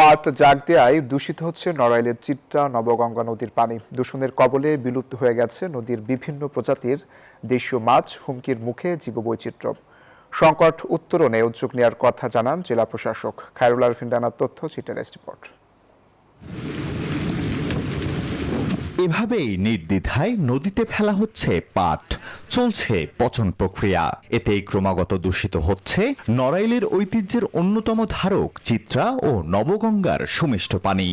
পাট জাগ দেয়ায় দূষিত হচ্ছে নড়াইলের চিত্রা নবগঙ্গা নদীর পানি। দূষণের কবলে বিলুপ্ত হয়ে গেছে নদীর বিভিন্ন প্রজাতির দেশীয় মাছ, হুমকির মুখে জীববৈচিত্র্য। সংকট উত্তরণে উদ্যোগ নেওয়ার কথা জানান জেলা প্রশাসক। খায়রুল আরফিন রানার তথ্য, চিটারেস্ট রিপোর্ট। এভাবেই নির্দ্বিধায় নদীতে ফেলা হচ্ছে পাট, চলছে পচন প্রক্রিয়া। এতেই ক্রমাগত দূষিত হচ্ছে নড়াইলের ঐতিহ্যের অন্যতম ধারক চিত্রা ও নবগঙ্গার সুমিষ্ট পানি।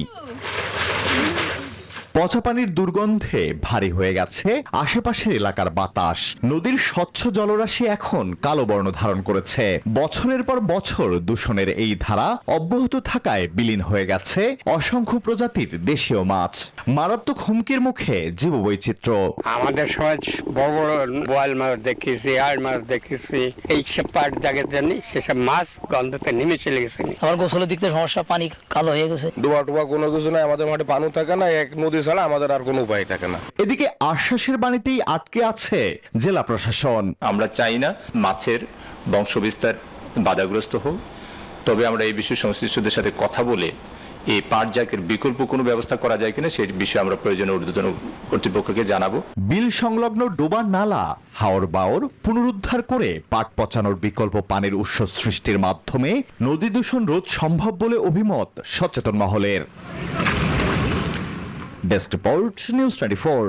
পচা পানির দুর্গন্ধে ভারী হয়ে গেছে আশেপাশের এলাকার বাতাস। নদীর স্বচ্ছ জলরাশি এখন কালো বর্ণ ধারণ করেছে। বছরের পর বছর দূষণের এই ধারা অব্যাহত থাকায় বিলীন হয়ে গেছে অসংখ্য প্রজাতির দেশীয় মাছ। মারাত্মক হুমকির মুখে জীববৈচিত্র্য। আমাদের সমাজ বড় বড় বোয়াল মাছ দেখেছি, আড় মাছ দেখেছি, এইসব পাট জাগের জন্য সেসব মাছ গন্ধতে নেমে চলে গেছে। আমার গোসলের দিক থেকে সমস্যা, পানি কালো হয়ে গেছে। ডোবা টোবা কোনো কিছু নাই, আমাদের মাঠে পানি থাকে না, এক নদী ছাড়া আমাদের আর কোনো উপায় থাকে না। এদিকে আশ্বাসের বাণীতেই আটকে আছে জেলা প্রশাসন। আমরা চাই না মাছের বংশবিস্তার বাধাগ্রস্ত হোক, তবে আমরা এই বিষয়ে সংশ্লিষ্টদের সাথে কথা বলে এই পাট জাগের বিকল্প কোনো ব্যবস্থা করা যায় কিনা সেই বিষয়ে আমরা প্রয়োজনীয় ঊর্ধ্বতন কর্তৃপক্ষকে জানাবো। বিল সংলগ্ন ডোবা নালা, হাওর বাওর পুনরুদ্ধার করে পাট পচানোর বিকল্প পানির উৎস সৃষ্টির মাধ্যমে নদী দূষণ রোধ সম্ভব বলে অভিমত সচেতন মহলের। Desk report, news 24।